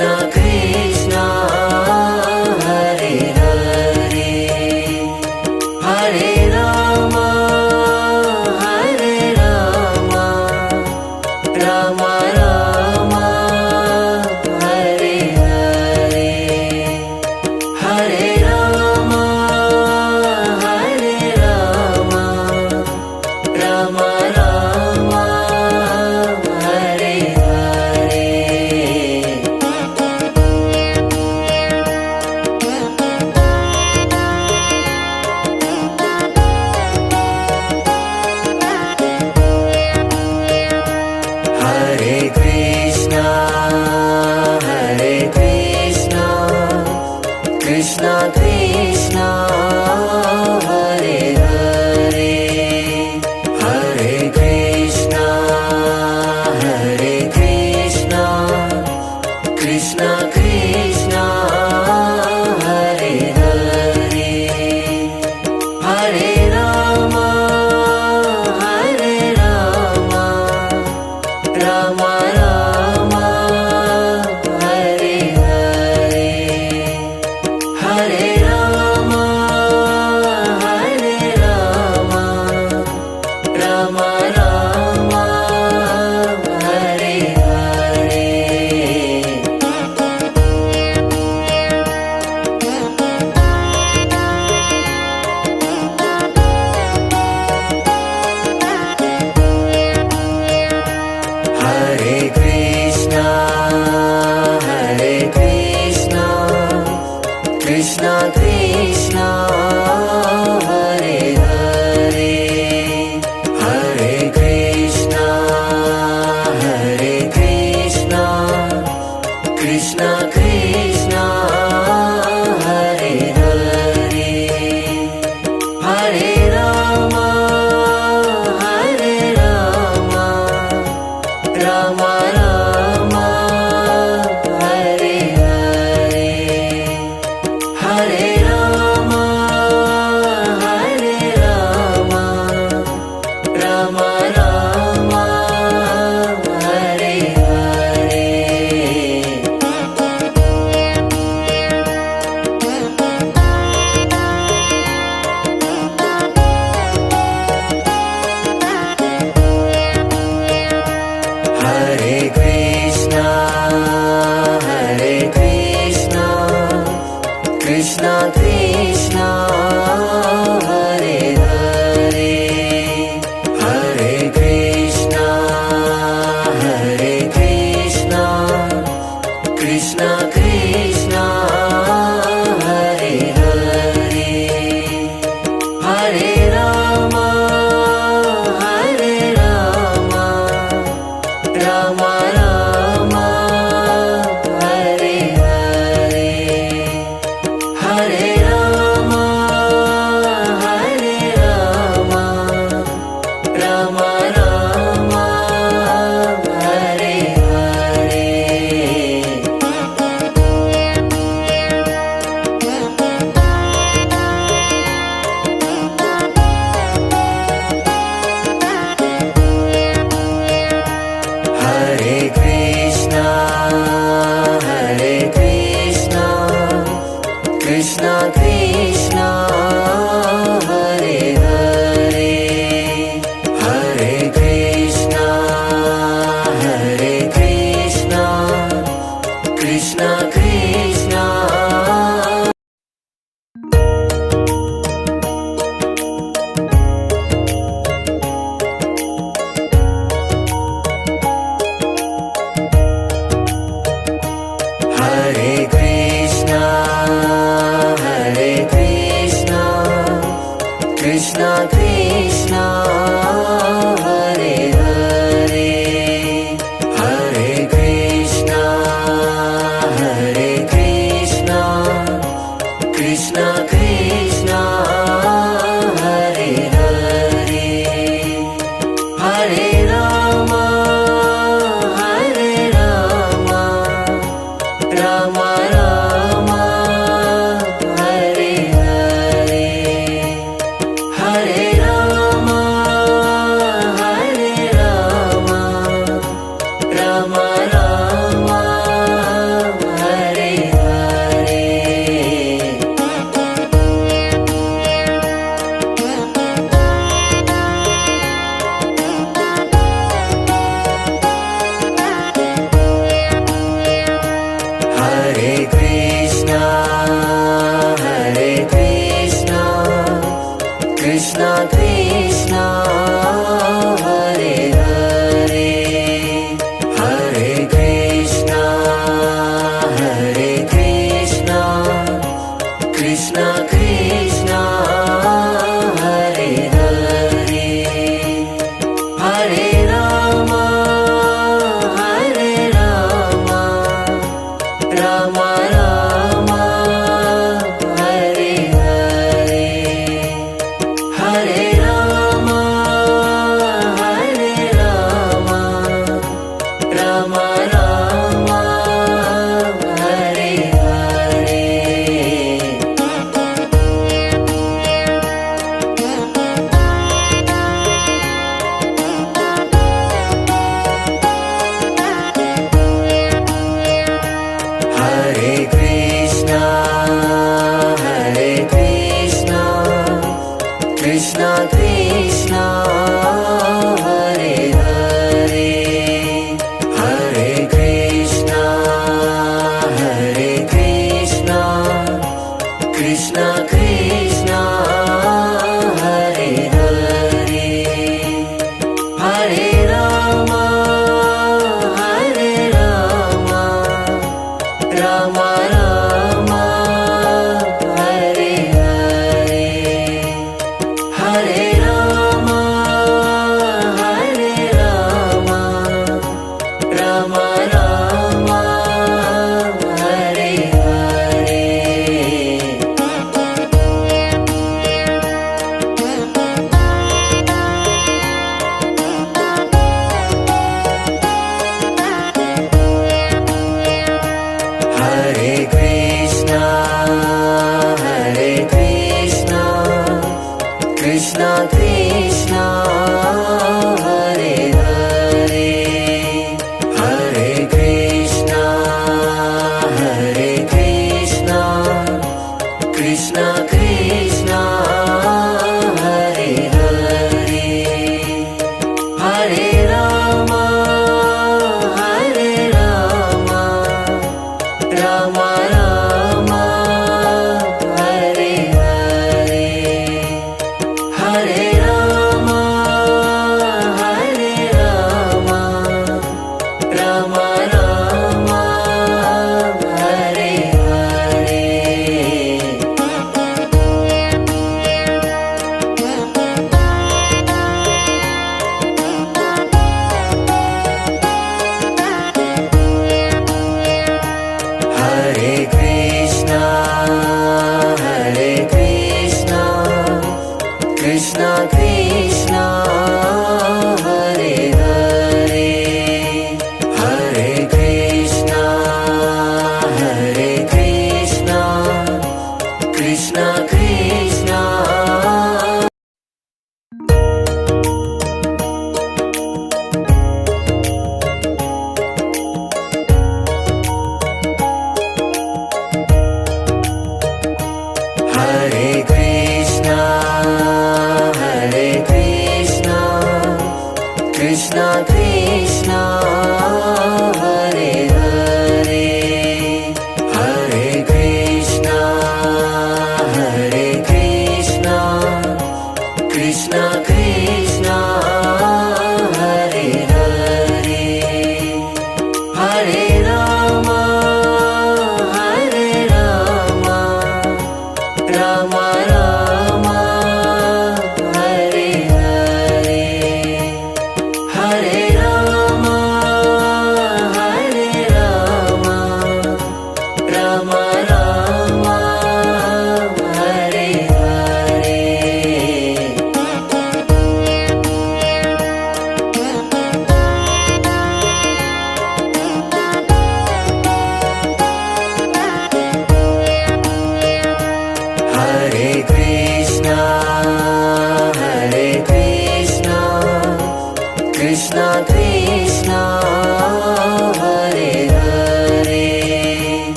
Krishna Hare Hare Hare Ram Ram Ram Hare Hare Hare Ram Ram Ram Hare Hare.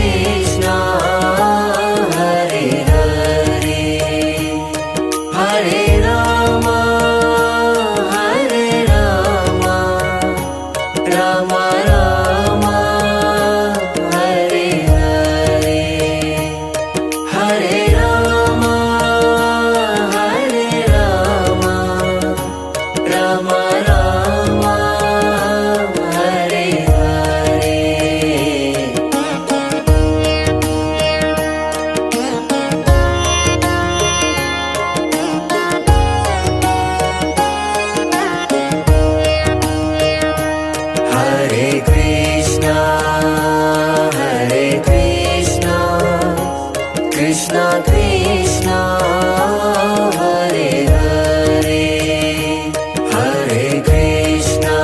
Krishna Hare Hare Hare Ram Ram Ram Hare Hare Hare Ram Ram Ram Hare Hare Hare Krishna Krishna Krishna Hare Hare Hare Krishna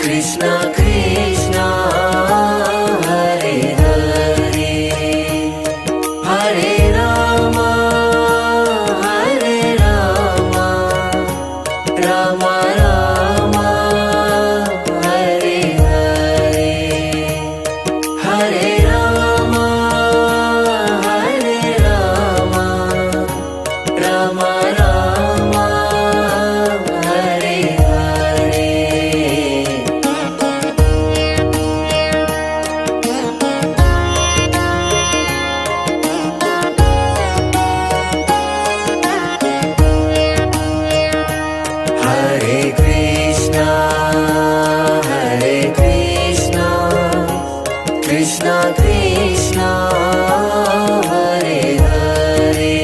Krishna Krishna Hare Hare Hare Ram Ram Ram Hare Hare Hare Ram Ram Ram Hare Hare Hare Krishna Krishna Krishna Hare Hare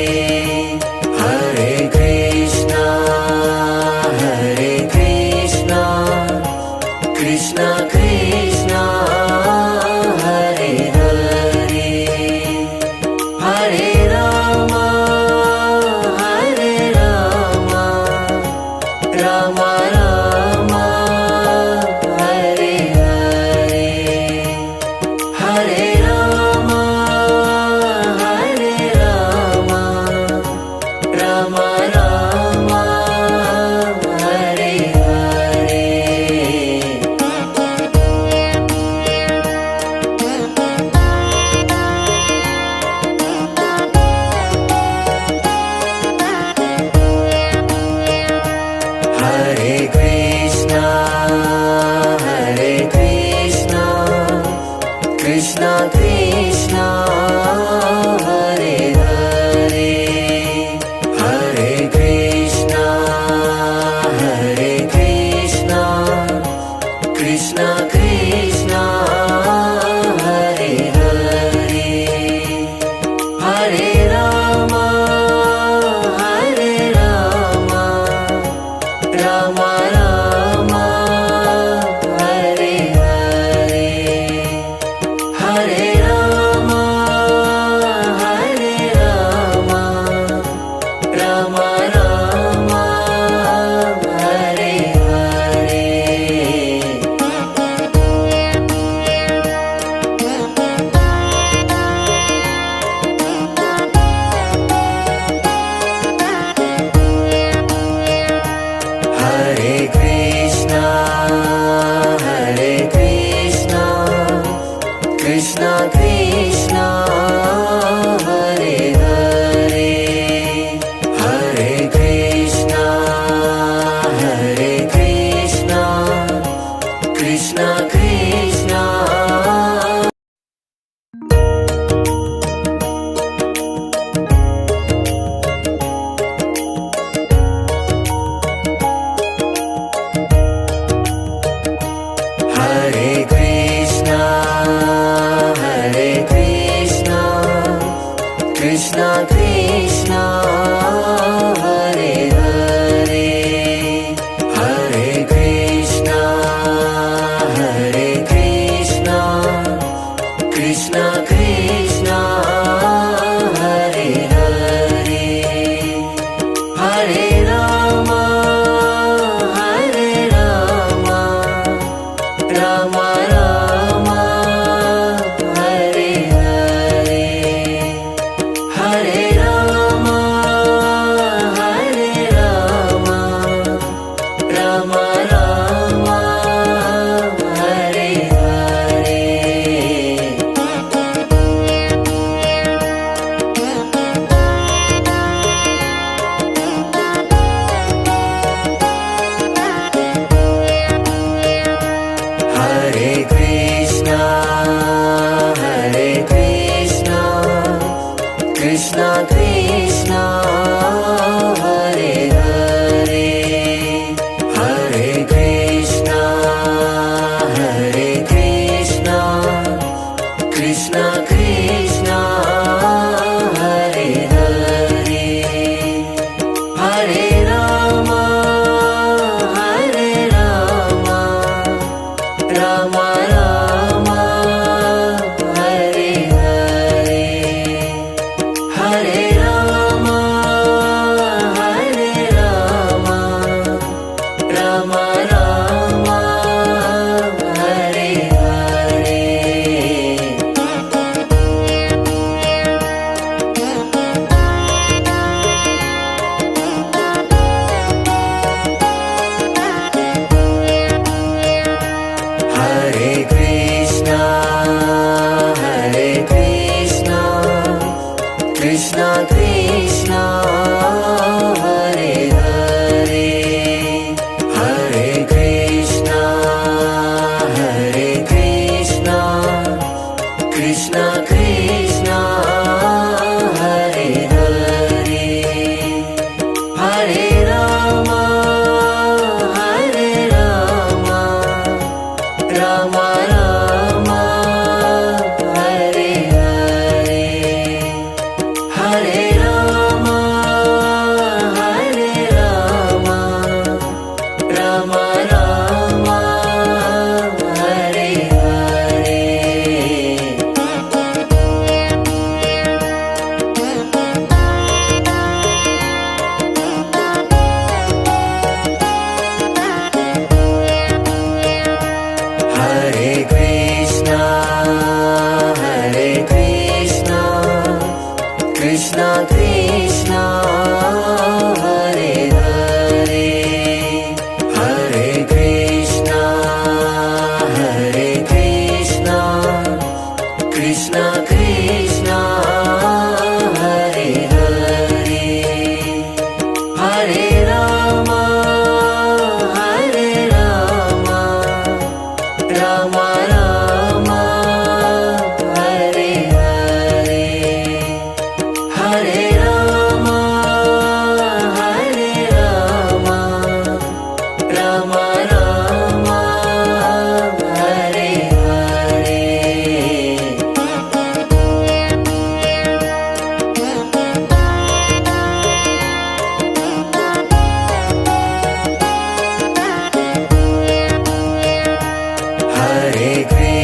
Hare Krishna Krishna Krishna Hare Hare Hare Ram Ram Ram Hare Hare Hare Ram Ram Ram Hare Hare Hare Krishna Krishna Krishna Hare Hare Hare Krishna Krishna Krishna Hare Hare Hare Ram Ram Ram Hare Hare Hare Ram Ram Ram Hare Hare Hare Krishna Krishna Krishna Hare Hare Hare Krishna Krishna Krishna Hare Krishna Krishna Krishna Hare Hare Hare Krishna Krishna Krishna Hare Hare Hare Ram Ram Ram Hare Hare Hare Ram Ram Ram Hare Krishna, Hare Krishna, Krishna Krishna, Hare Hare, Hare Krishna, Hare Krishna, Krishna Krishna, Hare Hare, Hare Rama, Hare Rama, Rama Rama, Hare Hare, Hare Rama, Hare Rama, Rama Rama, Hare Hare. Hare Krishna, Hare Krishna, Krishna Krishna, Hare Hare, Hare Krishna, Hare Krishna, Krishna Krishna, Hare Hare, Hare Rama, Hare Rama, Rama Rama, Hare Hare, Hare Rama, Hare Rama, Rama Rama, Hare Hare. Hare Krishna, Hare Krishna, Krishna Krishna, Hare Hare, Hare Krishna, Hare Krishna, Krishna Krishna, Hare Hare, Hare Rama, Hare Rama, Rama Rama, Hare Hare, Hare Rama, Hare Rama, Rama Rama, Hare Hare. Hare Krishna,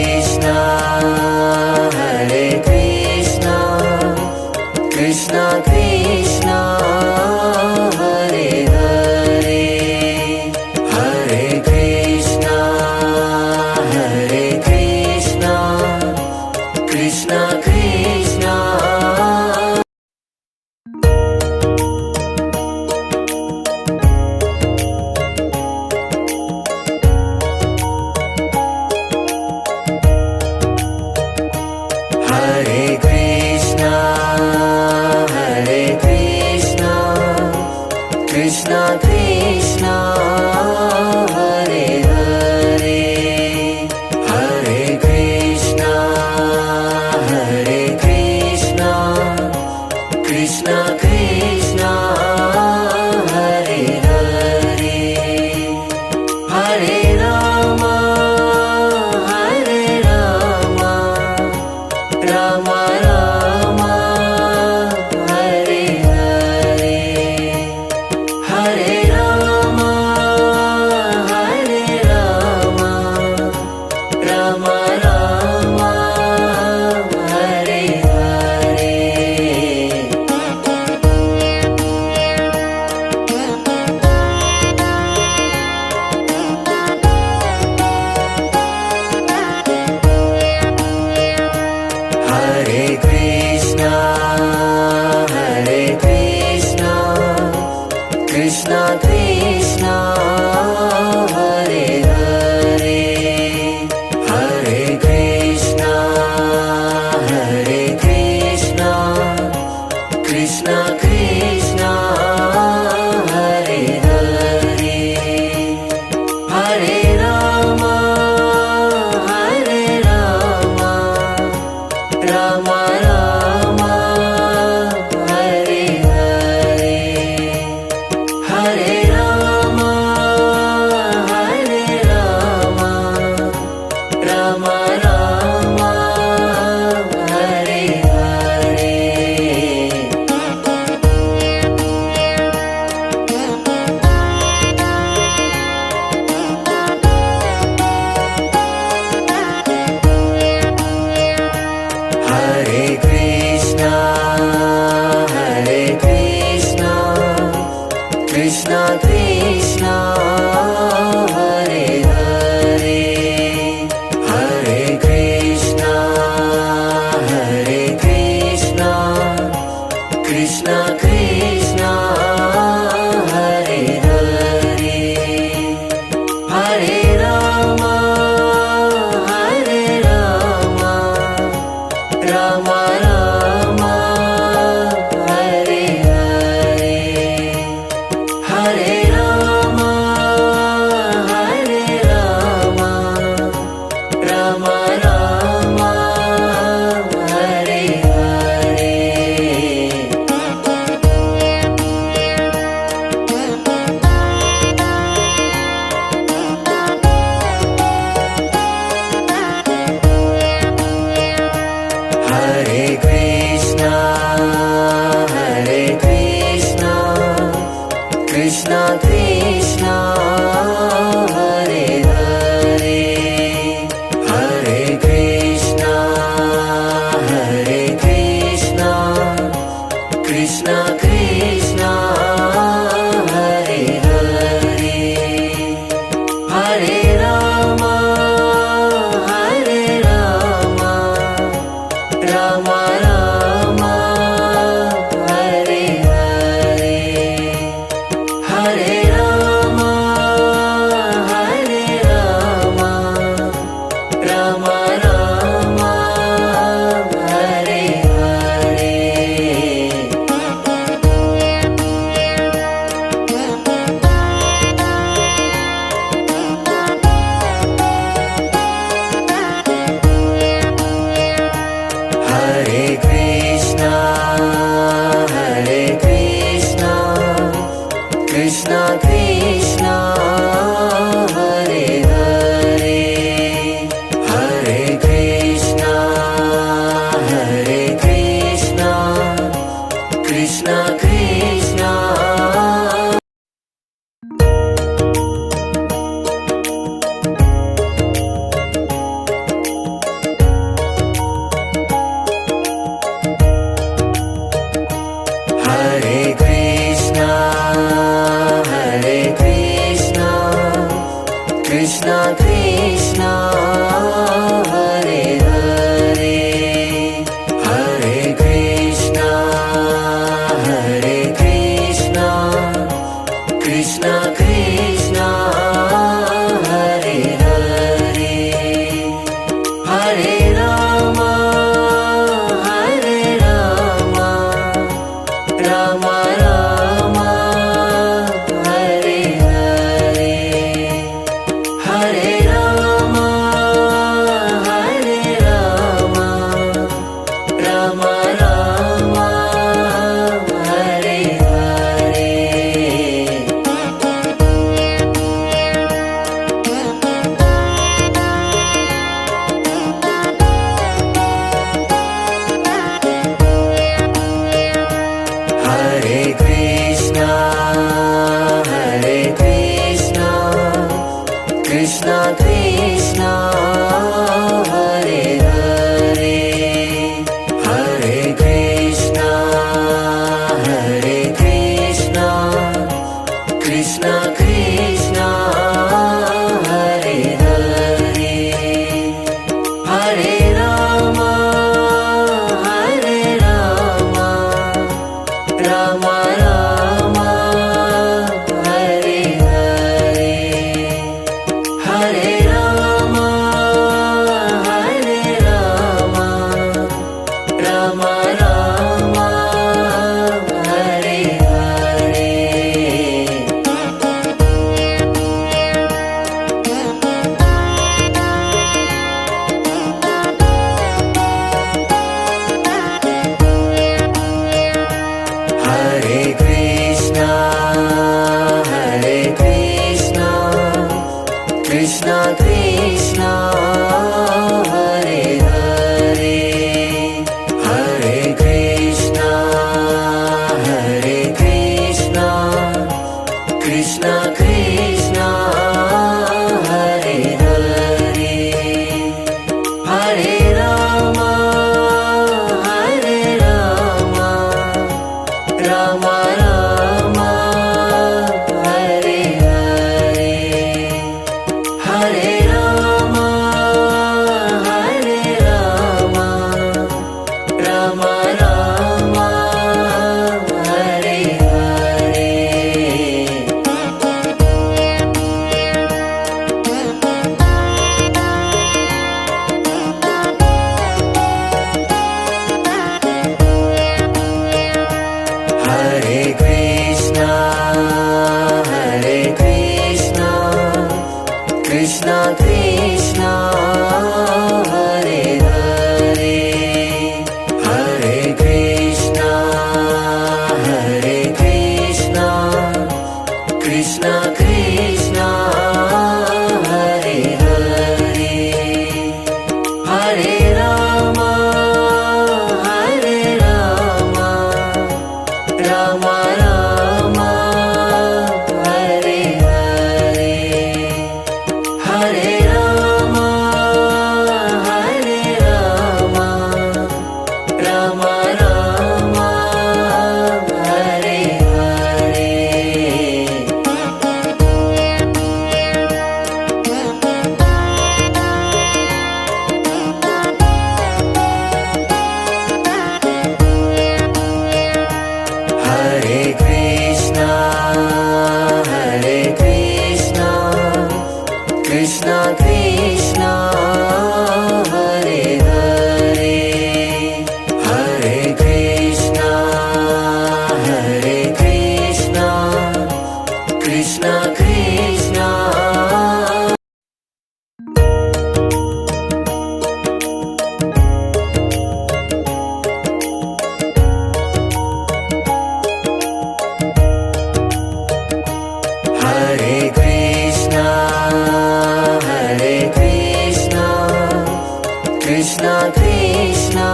Krishna Krishna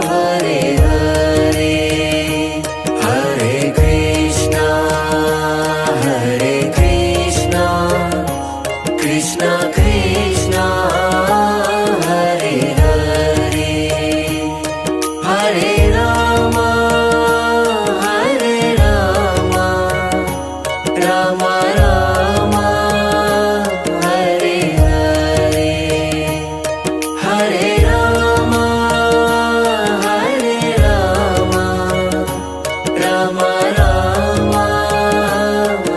Hare Hare Hare Krishna Krishna Krishna Hare Hare Hare Rama Rama Rama Hare Hare Hare Rama Rama Rama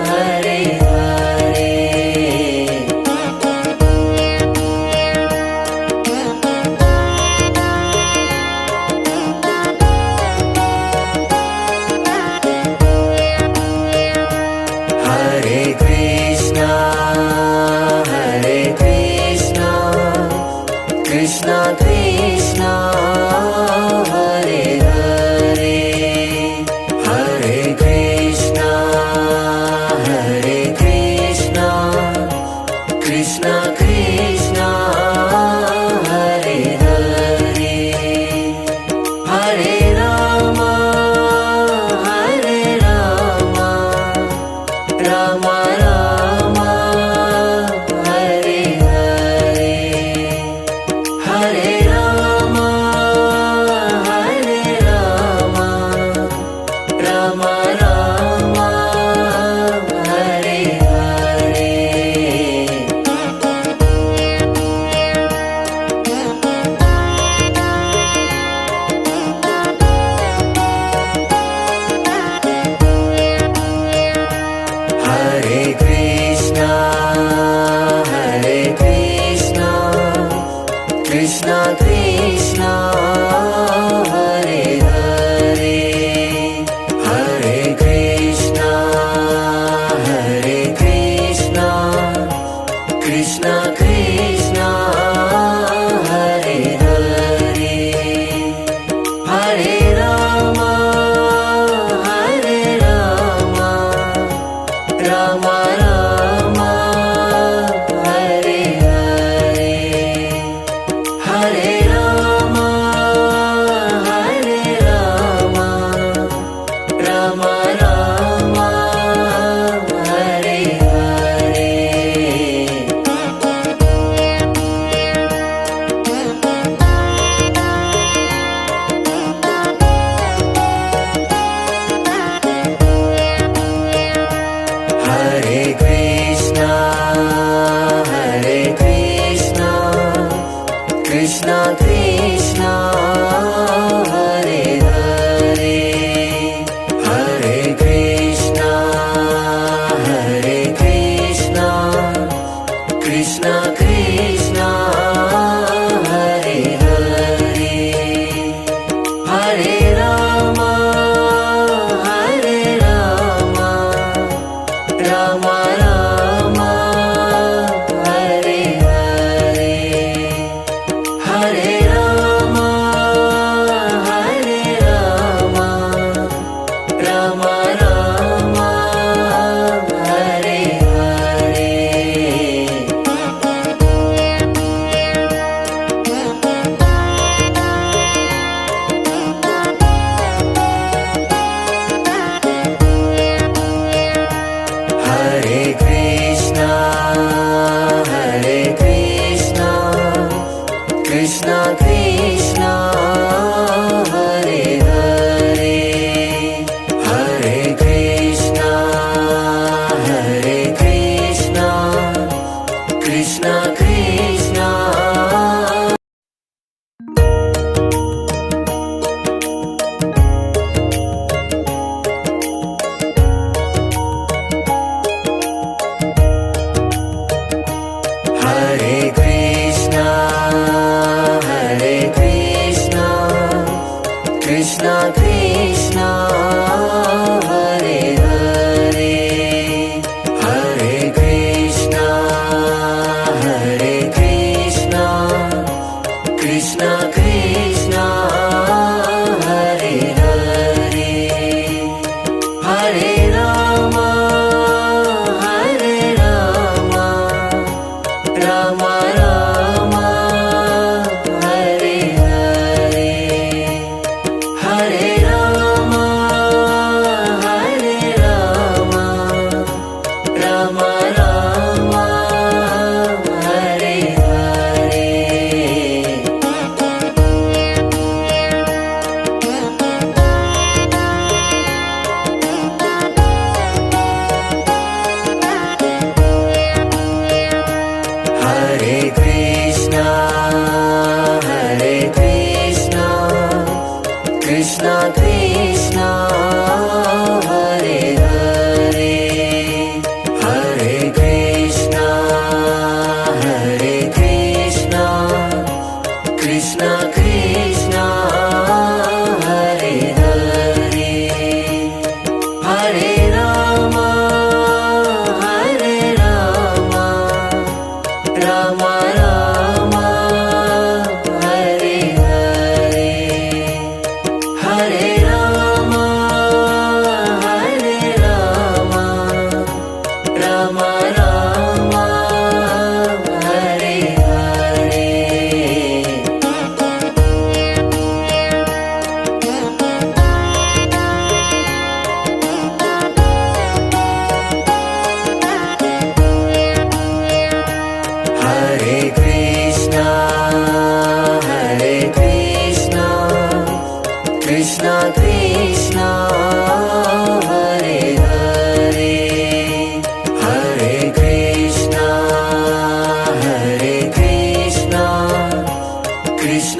Hare Hare Hare Krishna Krishna Krishna Hare Hare Hare Krishna Krishna Krishna Hare Hare Hare Rama Rama Rama Hare Hare Hare Rama Rama Rama Hare Hare Hare Krishna Krishna Krishna Hare Hare Hare Krishna Krishna Krishna Hare Hare Hare Rama Rama Rama Hare Hare Hare Rama Rama Rama Hare Hare Hare Krishna Krishna Krishna Hare Hare Hare Krishna Krishna Krishna Hare Hare Hare Rama Rama Rama Hare Hare Hare Rama Rama Rama Hare Hare Hare Krishna Krishna Krishna Hare Hare Hare Krishna Krishna Krishna Hare Krishna Krishna Krishna Hare Hare Hare Krishna Krishna Krishna Hare Hare Hare Rama Rama Rama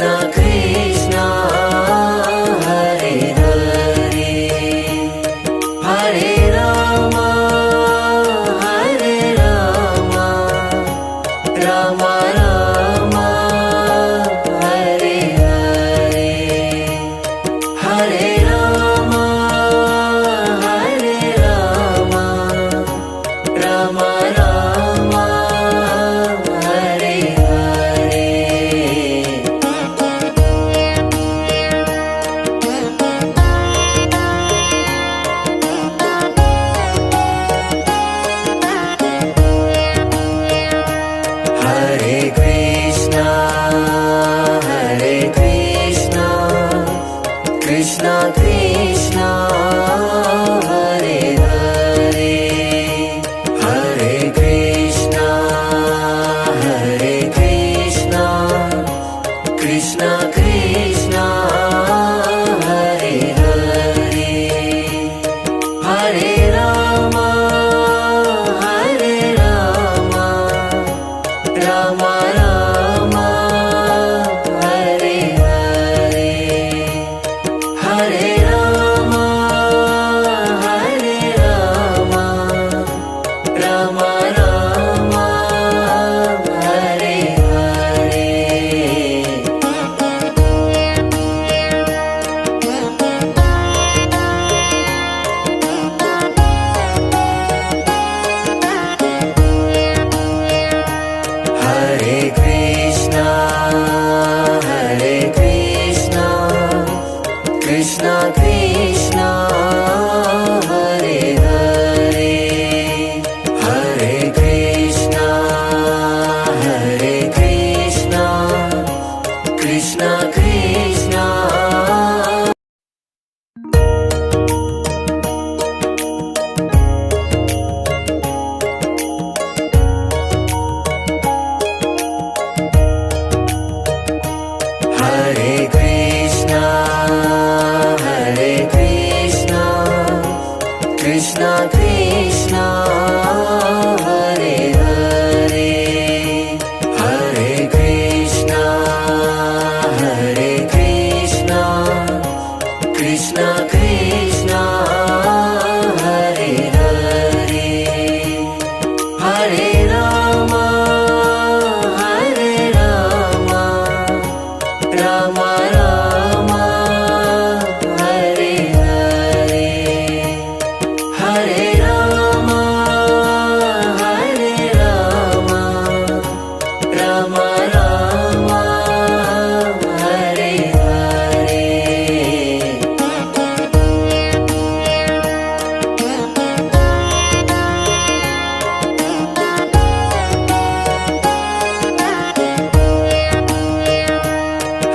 Krishna Krishna Hare Hare Hare Rama Hare Rama Rama Rama Hare Hare Hare Rama Hare Rama Rama Rama Hare Hare Hare Krishna Krishna Krishna Hare Hare Hare Krishna Krishna Krishna Hare Hare Hare Rama Rama Rama Hare Hare Hare Rama Rama Rama Hare Hare Hare Krishna Krishna Krishna Hare Hare Hare Krishna Krishna Krishna Hare Krishna Krishna Krishna Hare Hare Hare Krishna Krishna Krishna Hare Hare Hare Rama Rama Rama Hare Hare Hare Rama Rama Rama Hare Hare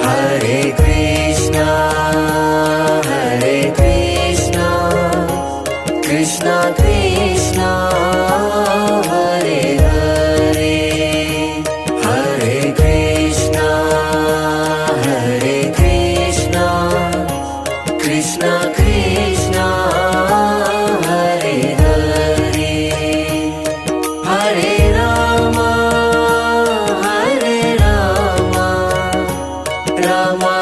Hare Krishna Krishna Krishna Hare Hare Hare Krishna Krishna Krishna Hare Hare Hare Rama Rama Rama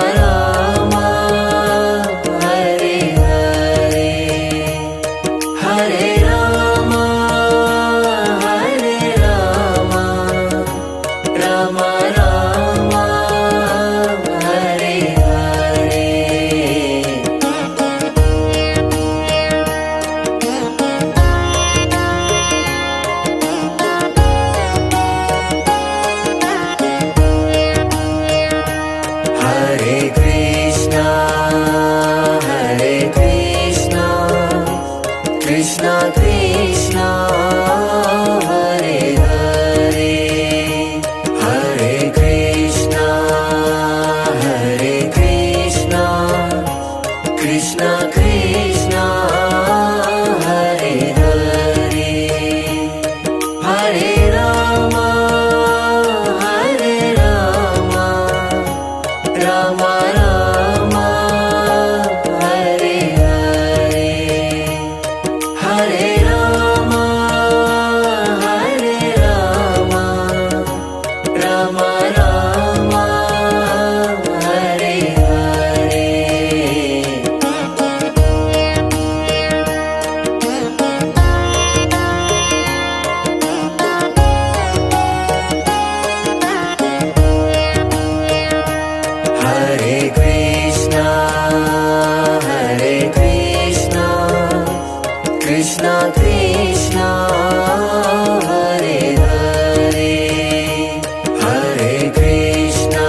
Krishna Hare Hare Hare Krishna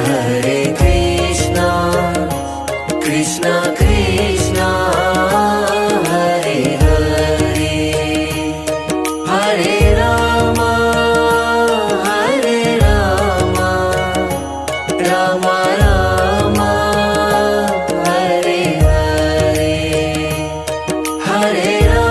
Hare Krishna Krishna Krishna Hare Hare Hare Rama Hare Rama Rama Rama Hare Hare Hare Rama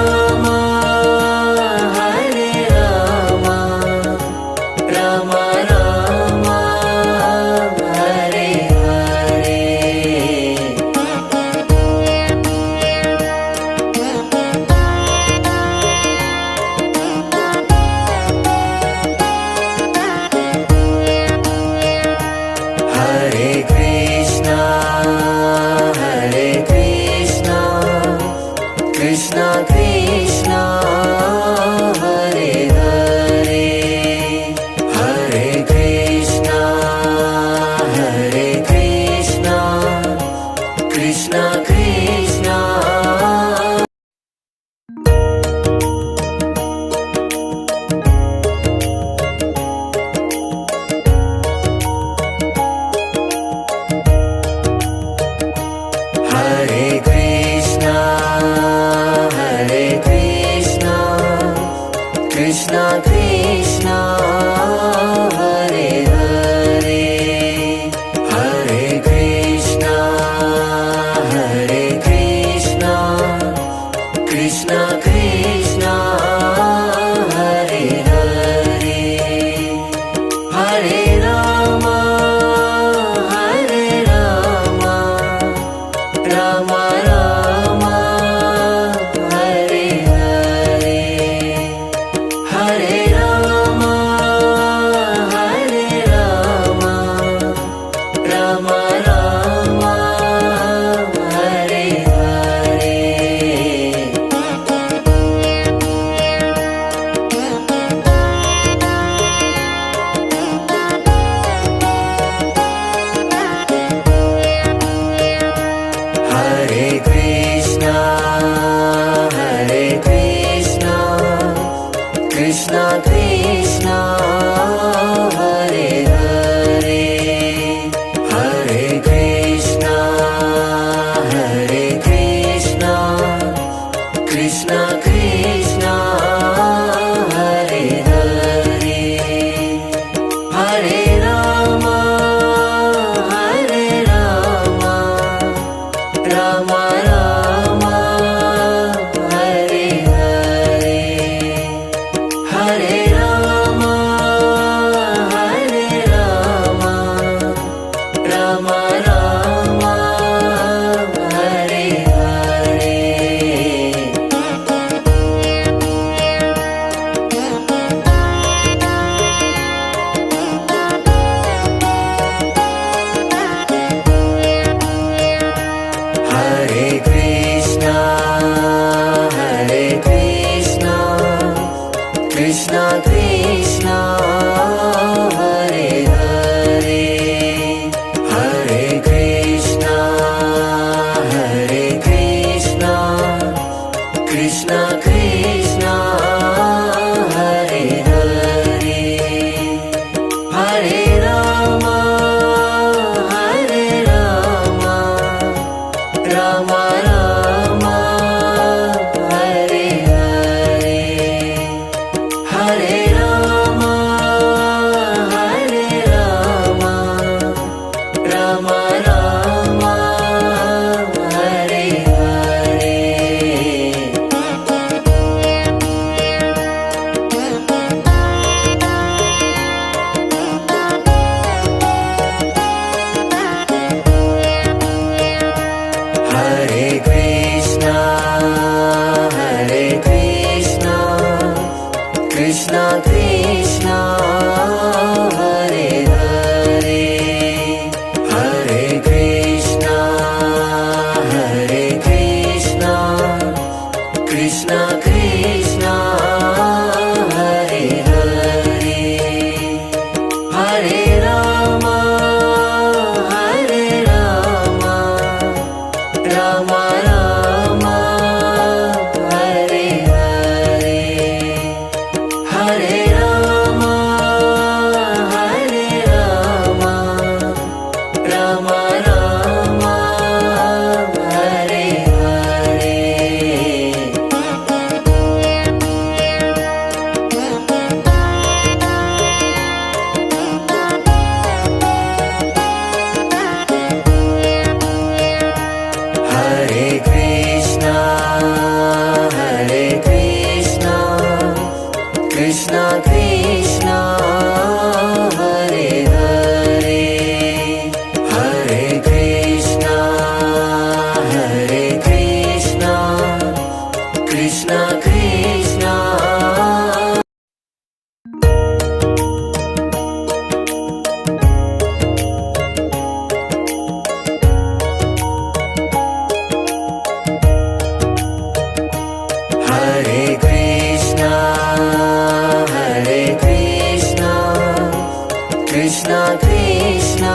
Krishna,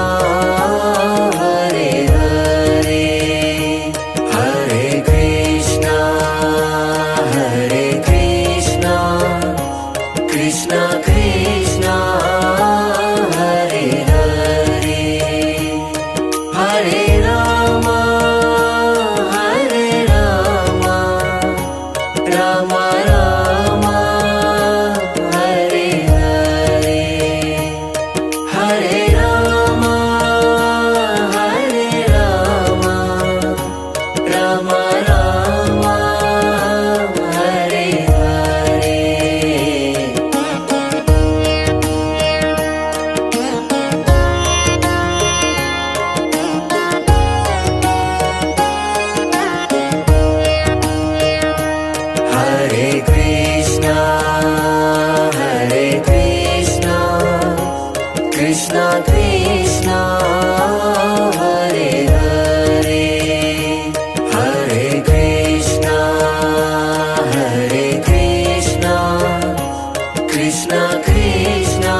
Hare Hare, Hare Krishna, Hare Krishna, Krishna Krishna, Hare Hare, Hare Rama, Hare Rama, Rama Rama, Hare Hare, Hare Rama, Hare Rama, Rama Rama, Hare Hare. Hare Krishna, Hare Krishna, Krishna Krishna, Hare Hare, Hare Krishna, Hare Krishna, Krishna Krishna,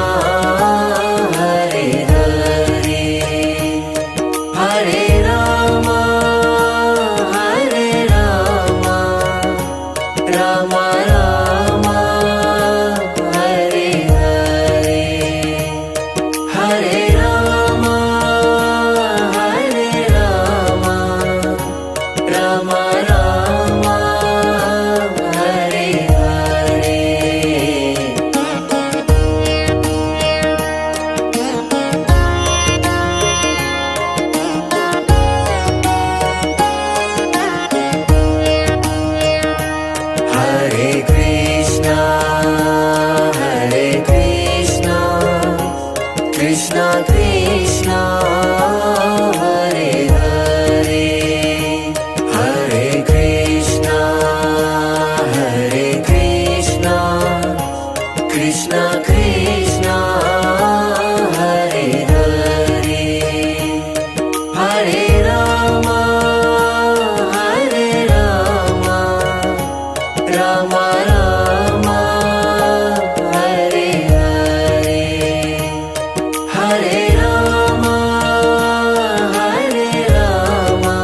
Hare Hare, Hare Rama, Hare Rama, Rama Rama, Hare Hare, Hare Rama, Hare Rama, Rama Rama, Hare Hare. Hare Krishna, Hare Krishna, Krishna Krishna, Hare Hare, Hare Krishna, Hare Krishna, Krishna Krishna, Hare Hare, Hare Rama, Hare Rama, Rama Rama, Hare Hare, Hare Rama, Hare Rama,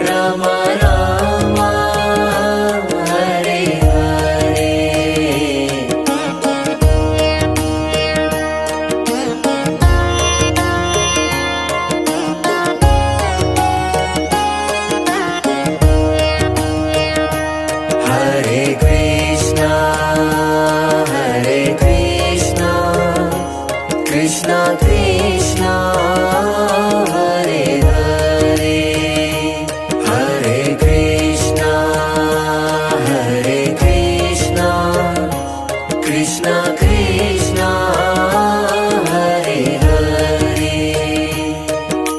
Rama Rama, Hare Hare. Hare Krishna, Hare Krishna, Krishna Krishna, Hare Hare, Hare Krishna, Hare Krishna, Krishna Krishna, Hare Hare,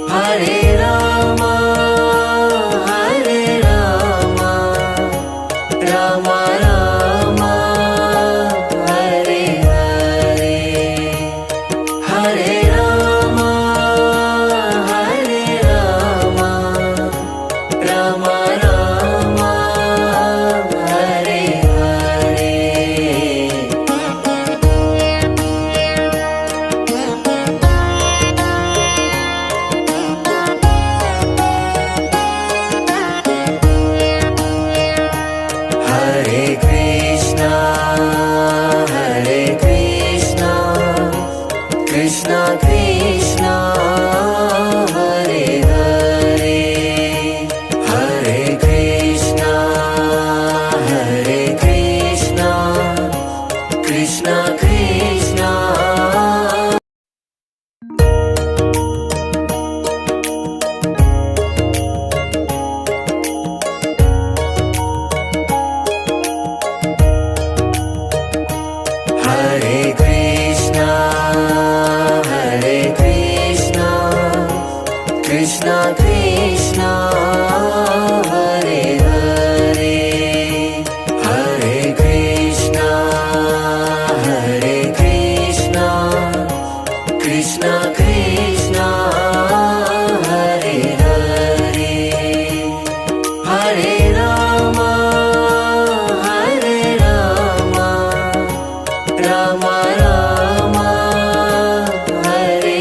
Hare Rama, Hare Rama, Rama Rama, Hare Hare, Hare Rama, Hare Rama, Rama Rama, Hare Hare. Hare Krishna, Hare Krishna, Krishna Krishna, Hare Hare, Hare Krishna, Hare Krishna, Krishna Krishna. Hare Krishna, Hare Krishna, Krishna Krishna, Hare Hare, Hare Krishna, Hare Krishna, Krishna Krishna, Hare Hare, Hare Rama, Hare Rama, Rama Rama, Hare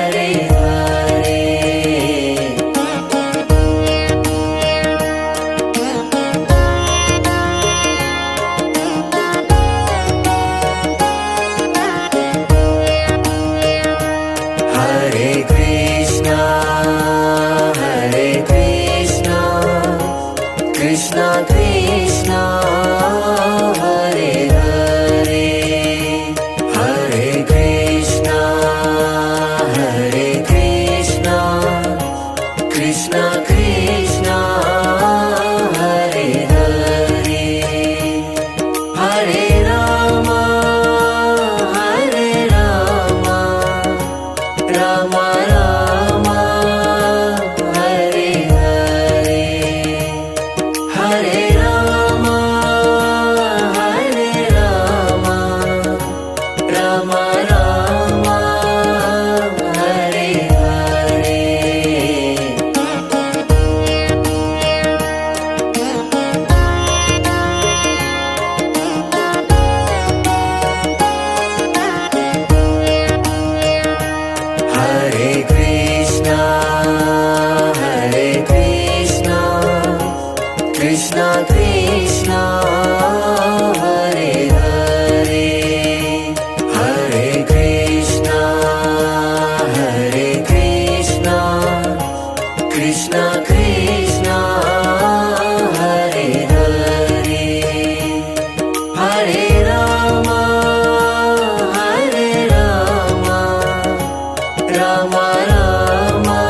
Hare Hare Hare Krishna Krishna Krishna Hare Hare Hare Krishna Krishna Krishna Hare Hare Hare Ram Ram Ram Hare Hare Hare Ram Ram Ram Hare Hare Krishna, Hare Krishna, Krishna Krishna, Hare Hare, Hare Krishna, Hare Krishna, Krishna Krishna, Hare Hare, Hare Rama, Hare Rama, Rama Rama,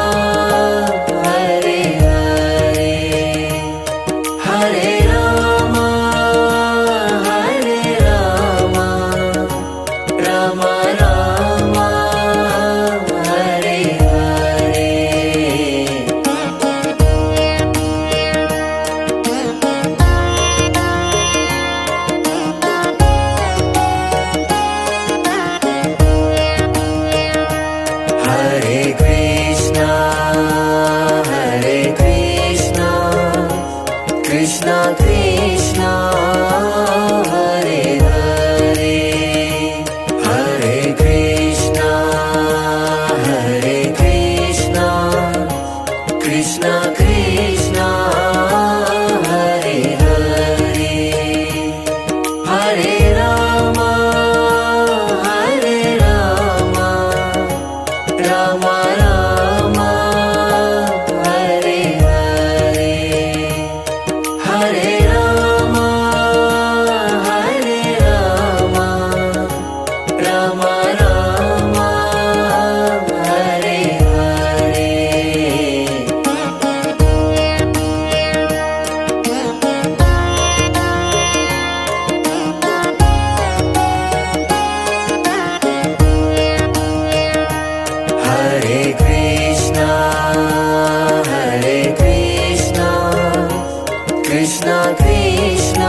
Hare Hare, Hare Rama, Hare Rama, Rama Rama, Hare Hare. Hare Krishna, Hare Krishna, Krishna Krishna, Hare Hare, Hare Krishna, Hare Krishna, Krishna Krishna, Hare Hare, Hare Rama, Hare Rama, Rama Rama, Hare Hare, Hare Rama, Hare Rama, Rama Rama, Hare Hare. Hare Krishna, Hare Krishna, Krishna Krishna,